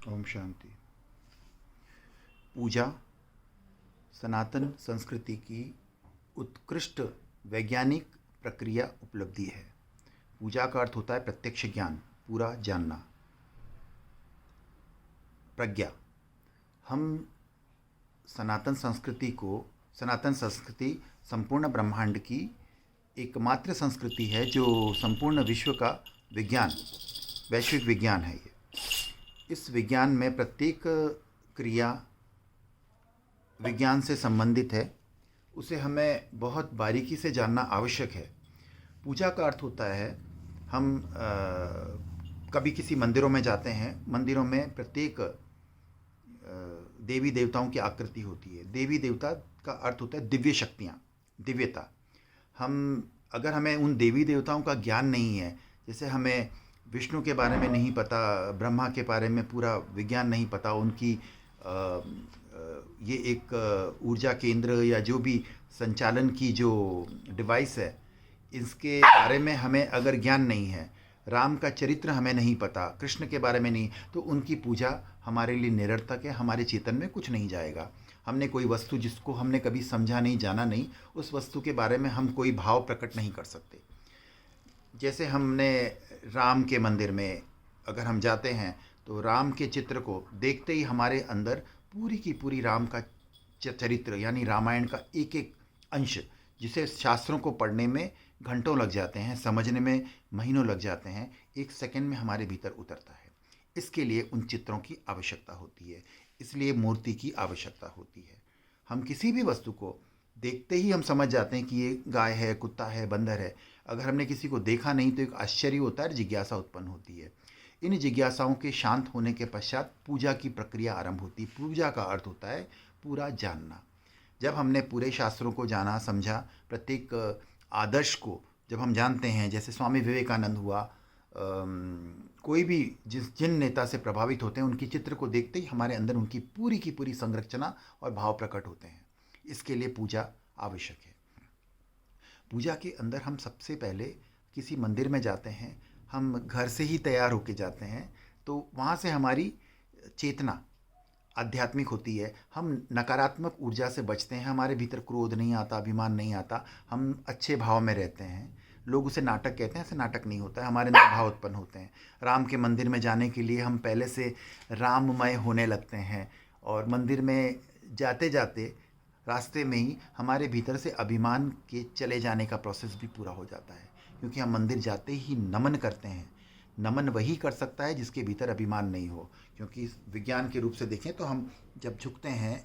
ओम शांति। पूजा सनातन संस्कृति की उत्कृष्ट वैज्ञानिक प्रक्रिया उपलब्धि है। पूजा का अर्थ होता है प्रत्यक्ष ज्ञान, पूरा जानना, प्रज्ञा। हम सनातन संस्कृति संपूर्ण ब्रह्मांड की एकमात्र संस्कृति है जो संपूर्ण विश्व का विज्ञान, वैश्विक विज्ञान है। ये इस विज्ञान में प्रत्येक क्रिया विज्ञान से संबंधित है, उसे हमें बहुत बारीकी से जानना आवश्यक है। पूजा का अर्थ होता है हम कभी किसी मंदिरों में जाते हैं, मंदिरों में प्रत्येक देवी देवताओं की आकृति होती है। देवी देवता का अर्थ होता है दिव्य शक्तियाँ, दिव्यता। अगर हमें उन देवी देवताओं का ज्ञान नहीं है, जैसे हमें विष्णु के बारे में नहीं पता, ब्रह्मा के बारे में पूरा विज्ञान नहीं पता, उनकी ये एक ऊर्जा केंद्र या जो भी संचालन की जो डिवाइस है, इसके बारे में हमें अगर ज्ञान नहीं है, राम का चरित्र हमें नहीं पता, कृष्ण के बारे में नहीं, तो उनकी पूजा हमारे लिए निरर्थक है, हमारे चेतन में कुछ नहीं जाएगा। हमने कोई वस्तु जिसको हमने कभी समझा नहीं, जाना नहीं, उस वस्तु के बारे में हम कोई भाव प्रकट नहीं कर सकते। जैसे हमने राम के मंदिर में अगर हम जाते हैं तो राम के चित्र को देखते ही हमारे अंदर पूरी की पूरी राम का चरित्र यानी रामायण का एक एक अंश, जिसे शास्त्रों को पढ़ने में घंटों लग जाते हैं, समझने में महीनों लग जाते हैं, एक सेकंड में हमारे भीतर उतरता है। इसके लिए उन चित्रों की आवश्यकता होती है, इसलिए मूर्ति की आवश्यकता होती है। हम किसी भी वस्तु को देखते ही हम समझ जाते हैं कि ये गाय है, कुत्ता है, बंदर है। अगर हमने किसी को देखा नहीं तो एक आश्चर्य होता है, जिज्ञासा उत्पन्न होती है। इन जिज्ञासाओं के शांत होने के पश्चात पूजा की प्रक्रिया आरंभ होती है। पूजा का अर्थ होता है पूरा जानना। जब हमने पूरे शास्त्रों को जाना, समझा, प्रत्येक आदर्श को जब हम जानते हैं, जैसे स्वामी विवेकानंद हुआ, कोई भी जिन नेता से प्रभावित होते हैं, उनकी चित्र को देखते ही हमारे अंदर उनकी पूरी की पूरी संरचना और भाव प्रकट होते हैं। इसके लिए पूजा आवश्यक है। पूजा के अंदर हम सबसे पहले किसी मंदिर में जाते हैं, हम घर से ही तैयार होके जाते हैं, तो वहाँ से हमारी चेतना आध्यात्मिक होती है। हम नकारात्मक ऊर्जा से बचते हैं, हमारे भीतर क्रोध नहीं आता, अभिमान नहीं आता, हम अच्छे भाव में रहते हैं। लोग उसे नाटक कहते हैं, ऐसे नाटक नहीं होता है, हमारे अंदर भाव उत्पन्न होते हैं। राम के मंदिर में जाने के लिए हम पहले से राममय होने लगते हैं, और मंदिर में जाते जाते रास्ते में ही हमारे भीतर से अभिमान के चले जाने का प्रोसेस भी पूरा हो जाता है, क्योंकि हम मंदिर जाते ही नमन करते हैं। नमन वही कर सकता है जिसके भीतर अभिमान नहीं हो, क्योंकि विज्ञान के रूप से देखें तो हम जब झुकते हैं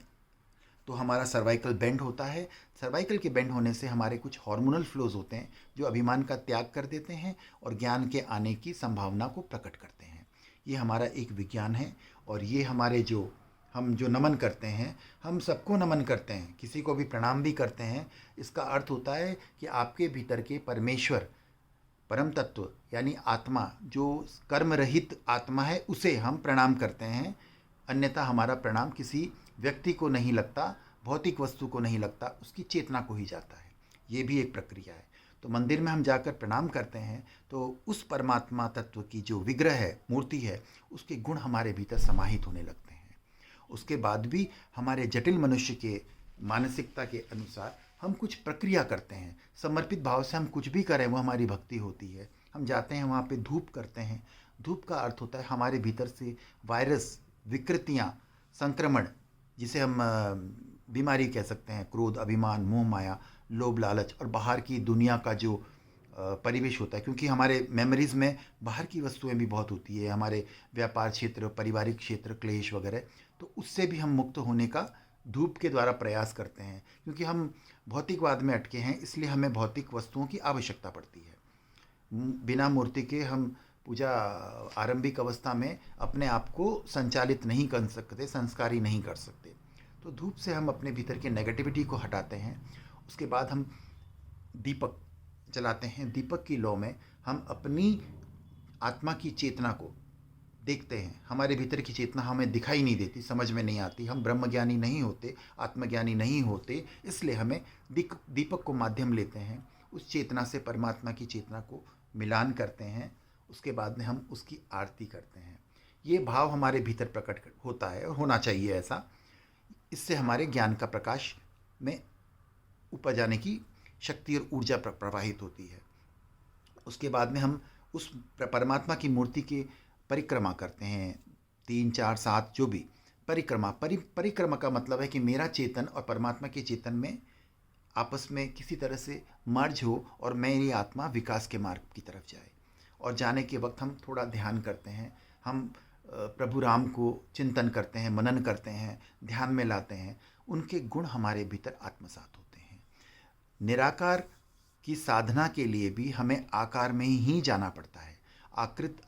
तो हमारा सर्वाइकल बेंड होता है। सर्वाइकल के बेंड होने से हमारे कुछ हार्मोनल फ्लोज होते हैं जो अभिमान का त्याग कर देते हैं और ज्ञान के आने की संभावना को प्रकट करते हैं। ये हमारा एक विज्ञान है, और ये हमारे हम जो नमन करते हैं, हम सबको नमन करते हैं, किसी को भी प्रणाम भी करते हैं। इसका अर्थ होता है कि आपके भीतर के परमेश्वर, परम तत्व यानी आत्मा, जो कर्म रहित आत्मा है, उसे हम प्रणाम करते हैं। अन्यथा हमारा प्रणाम किसी व्यक्ति को नहीं लगता, भौतिक वस्तु को नहीं लगता, उसकी चेतना को ही जाता है। ये भी एक प्रक्रिया है। तो मंदिर में हम जाकर प्रणाम करते हैं तो उस परमात्मा तत्व की जो विग्रह है, मूर्ति है, उसके गुण हमारे भीतर समाहित होने लगते हैं। उसके बाद भी हमारे जटिल मनुष्य के मानसिकता के अनुसार हम कुछ प्रक्रिया करते हैं। समर्पित भाव से हम कुछ भी करें वो हमारी भक्ति होती है। हम जाते हैं वहाँ पे धूप करते हैं। धूप का अर्थ होता है हमारे भीतर से वायरस, विकृतियाँ, संक्रमण, जिसे हम बीमारी कह सकते हैं, क्रोध, अभिमान, मोह माया, लोभ, लालच, और बाहर की दुनिया का जो परिवेश होता है, क्योंकि हमारे मेमोरीज़ में बाहर की वस्तुएं भी बहुत होती है, हमारे व्यापार क्षेत्र, पारिवारिक क्षेत्र, क्लेश वगैरह, तो उससे भी हम मुक्त होने का धूप के द्वारा प्रयास करते हैं। क्योंकि हम भौतिकवाद में अटके हैं, इसलिए हमें भौतिक वस्तुओं की आवश्यकता पड़ती है। बिना मूर्ति के हम पूजा आरंभिक अवस्था में अपने आप को संचालित नहीं कर सकते, संस्कारी नहीं कर सकते। तो धूप से हम अपने भीतर के नेगेटिविटी को हटाते हैं। उसके बाद हम दीपक जलाते हैं। दीपक की लौ में हम अपनी आत्मा की चेतना को देखते हैं। हमारे भीतर की चेतना हमें दिखाई नहीं देती, समझ में नहीं आती, हम ब्रह्मज्ञानी नहीं होते, आत्मज्ञानी नहीं होते, इसलिए हमें दीपक को माध्यम लेते हैं। उस चेतना से परमात्मा की चेतना को मिलान करते हैं। उसके बाद में हम उसकी आरती करते हैं। ये भाव हमारे भीतर प्रकट होता है और होना चाहिए ऐसा। इससे हमारे ज्ञान का प्रकाश में ऊपर जाने की शक्ति और ऊर्जा प्रवाहित होती है। उसके बाद में हम उस परमात्मा की मूर्ति की परिक्रमा करते हैं, 3 4 7 जो भी परिक्रमा का मतलब है कि मेरा चेतन और परमात्मा के चेतन में आपस में किसी तरह से मर्ज हो और मेरी आत्मा विकास के मार्ग की तरफ जाए। और जाने के वक्त हम थोड़ा ध्यान करते हैं, हम प्रभु राम को चिंतन करते हैं, मनन करते हैं, ध्यान में लाते हैं, उनके गुण हमारे भीतर आत्मसात होते हैं। निराकार की साधना के लिए भी हमें आकार में ही जाना पड़ता है।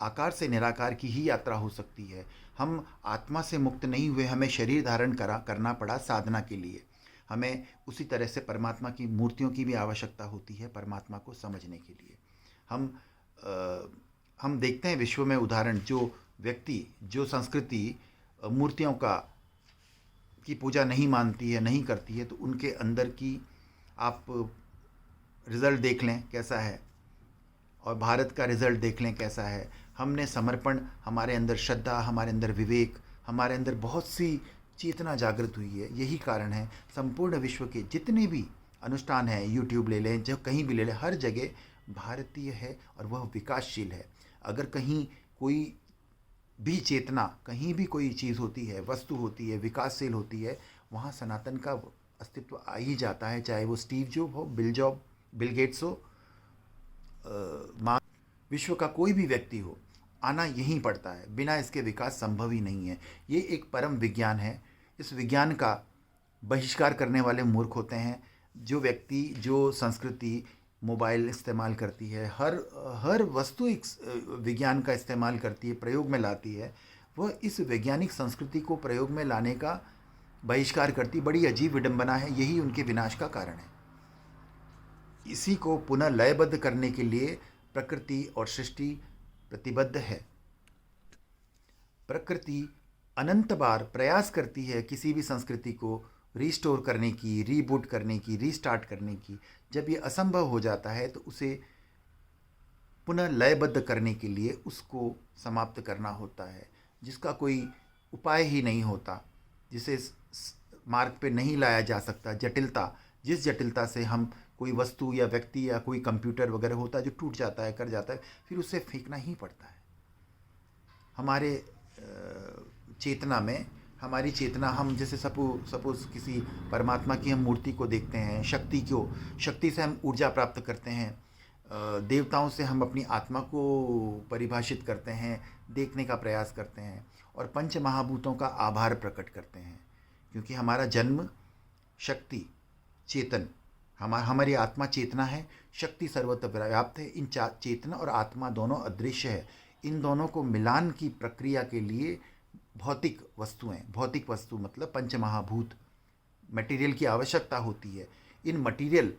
आकार से निराकार की ही यात्रा हो सकती है। हम आत्मा से मुक्त नहीं हुए, हमें शरीर धारण करना पड़ा साधना के लिए। हमें उसी तरह से परमात्मा की मूर्तियों की भी आवश्यकता होती है परमात्मा को समझने के लिए। हम देखते हैं विश्व में उदाहरण, जो व्यक्ति, जो संस्कृति मूर्तियों की पूजा नहीं मानती है, नहीं करती है, तो उनके अंदर की आप रिज़ल्ट देख लें कैसा है, और भारत का रिज़ल्ट देख लें कैसा है। हमने समर्पण, हमारे अंदर श्रद्धा, हमारे अंदर विवेक, हमारे अंदर बहुत सी चेतना जागृत हुई है। यही कारण है संपूर्ण विश्व के जितने भी अनुष्ठान हैं, यूट्यूब ले लें, जो कहीं भी ले लें, हर जगह भारतीय है और वह विकासशील है। अगर कहीं कोई भी चेतना, कहीं भी कोई चीज़ होती है, वस्तु होती है, विकासशील होती है, वहाँ सनातन का अस्तित्व आ ही जाता है। चाहे वो स्टीव जॉब हो, बिल गेट्स हो, विश्व का कोई भी व्यक्ति हो, आना यहीं पड़ता है। बिना इसके विकास संभव ही नहीं है। ये एक परम विज्ञान है। इस विज्ञान का बहिष्कार करने वाले मूर्ख होते हैं। जो व्यक्ति, जो संस्कृति मोबाइल इस्तेमाल करती है, हर वस्तु एक विज्ञान का इस्तेमाल करती है, प्रयोग में लाती है, वह इस वैज्ञानिक संस्कृति को प्रयोग में लाने का बहिष्कार करती। बड़ी अजीब विडंबना है, यही उनके विनाश का कारण है। इसी को पुनः लयबद्ध करने के लिए प्रकृति और सृष्टि प्रतिबद्ध है। प्रकृति अनंत बार प्रयास करती है किसी भी संस्कृति को रिस्टोर करने की, रीबूट करने की, रीस्टार्ट करने की। जब ये असंभव हो जाता है तो उसे पुनः लयबद्ध करने के लिए उसको समाप्त करना होता है, जिसका कोई उपाय ही नहीं होता, जिसे मार्ग पे नहीं लाया जा सकता। जटिलता, जिस जटिलता से हम कोई वस्तु या व्यक्ति या कोई कंप्यूटर वगैरह होता है जो टूट जाता है, कर जाता है, फिर उसे फेंकना ही पड़ता है। हमारे चेतना में, हमारी चेतना, हम जैसे सपोज किसी परमात्मा की हम मूर्ति को देखते हैं, शक्ति से हम ऊर्जा प्राप्त करते हैं, देवताओं से हम अपनी आत्मा को परिभाषित करते हैं, देखने का प्रयास करते हैं, और पंच महाभूतों का आभार प्रकट करते हैं। क्योंकि हमारा जन्म शक्ति, चेतन, हमारी आत्मा चेतना है, शक्ति सर्वत्र व्याप्त है। इन चेतना और आत्मा दोनों अदृश्य है। इन दोनों को मिलान की प्रक्रिया के लिए भौतिक वस्तु मतलब पंच महाभूत, मटेरियल की आवश्यकता होती है। इन मटेरियल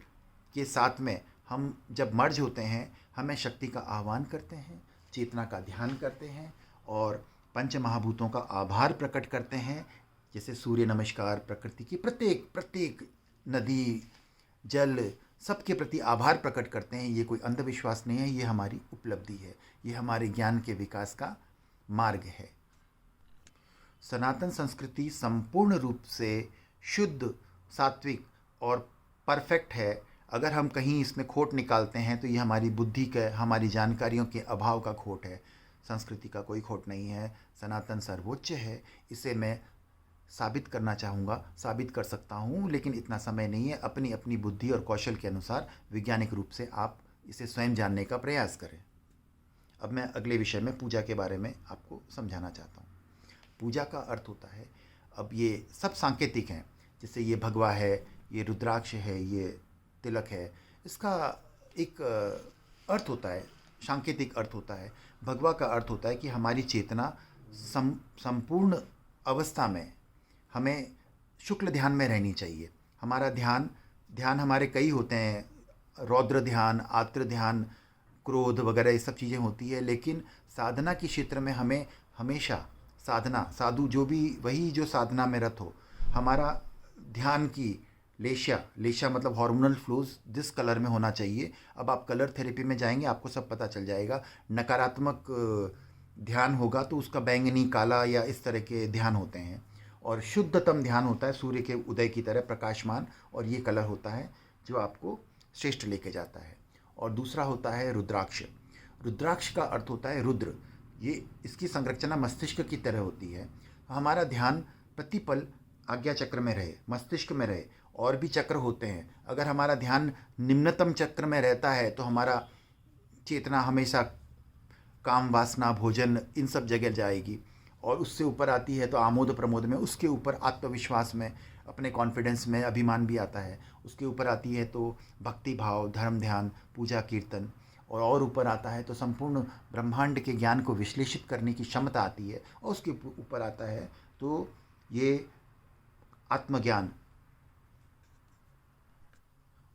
के साथ में हम जब मर्ज होते हैं, हमें शक्ति का आह्वान करते हैं, चेतना का ध्यान करते हैं और पंच महाभूतों का आभार प्रकट करते हैं। जैसे सूर्य नमस्कार, प्रकृति की प्रत्येक नदी, जल, सबके प्रति आभार प्रकट करते हैं। ये कोई अंधविश्वास नहीं है, ये हमारी उपलब्धि है, ये हमारे ज्ञान के विकास का मार्ग है। सनातन संस्कृति संपूर्ण रूप से शुद्ध, सात्विक और परफेक्ट है। अगर हम कहीं इसमें खोट निकालते हैं तो ये हमारी बुद्धि का, हमारी जानकारियों के अभाव का खोट है। संस्कृति का कोई खोट नहीं है। सनातन सर्वोच्च है। इसे मैं साबित करना चाहूँगा, साबित कर सकता हूँ, लेकिन इतना समय नहीं है। अपनी अपनी बुद्धि और कौशल के अनुसार वैज्ञानिक रूप से आप इसे स्वयं जानने का प्रयास करें। अब मैं अगले विषय में पूजा के बारे में आपको समझाना चाहता हूँ। पूजा का अर्थ होता है, अब ये सब सांकेतिक हैं, जैसे ये भगवा है, ये रुद्राक्ष है, ये तिलक है, इसका एक अर्थ होता है, सांकेतिक अर्थ होता है। भगवा का अर्थ होता है कि हमारी चेतना संपूर्ण अवस्था में हमें शुक्ल ध्यान में रहनी चाहिए। हमारा ध्यान हमारे कई होते हैं, रौद्र ध्यान, आत्र ध्यान, क्रोध वगैरह ये सब चीज़ें होती है। लेकिन साधना के क्षेत्र में हमें हमेशा साधु जो भी, वही जो साधना में रत हो, हमारा ध्यान की लेशा मतलब हार्मोनल फ्लोज जिस कलर में होना चाहिए। अब आप कलर थेरेपी में जाएंगे, आपको सब पता चल जाएगा। नकारात्मक ध्यान होगा तो उसका बैंगनी, काला या इस तरह के ध्यान होते हैं। और शुद्धतम ध्यान होता है सूर्य के उदय की तरह प्रकाशमान, और ये कलर होता है जो आपको श्रेष्ठ लेके जाता है। और दूसरा होता है रुद्राक्ष। रुद्राक्ष का अर्थ होता है रुद्र। ये इसकी संरचना मस्तिष्क की तरह होती है। हमारा ध्यान प्रतिपल आज्ञा चक्र में रहे, मस्तिष्क में रहे। और भी चक्र होते हैं, अगर हमारा ध्यान निम्नतम चक्र में रहता है तो हमारा चेतना हमेशा काम, वासना, भोजन इन सब जगह जाएगी। और उससे ऊपर आती है तो आमोद प्रमोद में, उसके ऊपर आत्मविश्वास में, अपने कॉन्फिडेंस में अभिमान भी आता है। उसके ऊपर आती है तो भक्ति भाव, धर्म, ध्यान, पूजा, कीर्तन। और ऊपर आता है तो संपूर्ण ब्रह्मांड के ज्ञान को विश्लेषित करने की क्षमता आती है। और उसके ऊपर आता है तो ये आत्मज्ञान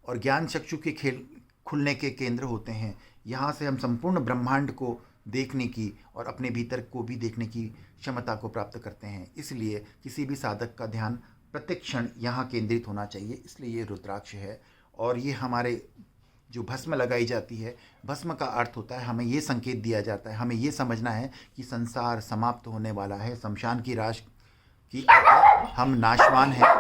और ज्ञान चक्षु के खेल खुलने के केंद्र होते हैं। यहाँ से हम संपूर्ण ब्रह्मांड को देखने की और अपने भीतर को भी देखने की क्षमता को प्राप्त करते हैं। इसलिए किसी भी साधक का ध्यान प्रत्येक क्षण यहाँ केंद्रित होना चाहिए। इसलिए ये रुद्राक्ष है। और ये हमारे जो भस्म लगाई जाती है, भस्म का अर्थ होता है, हमें ये संकेत दिया जाता है, हमें ये समझना है कि संसार समाप्त होने वाला है, शमशान की राख की हम नाशवान हैं।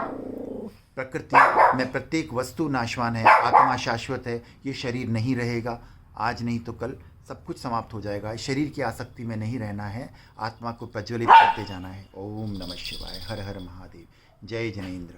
प्रकृति में प्रत्येक वस्तु नाशवान है, आत्मा शाश्वत है। ये शरीर नहीं रहेगा, आज नहीं तो कल सब कुछ समाप्त हो जाएगा। शरीर की आसक्ति में नहीं रहना है, आत्मा को प्रज्वलित करते जाना है। ओम नमः शिवाय। हर हर महादेव। जय जिनेंद्र।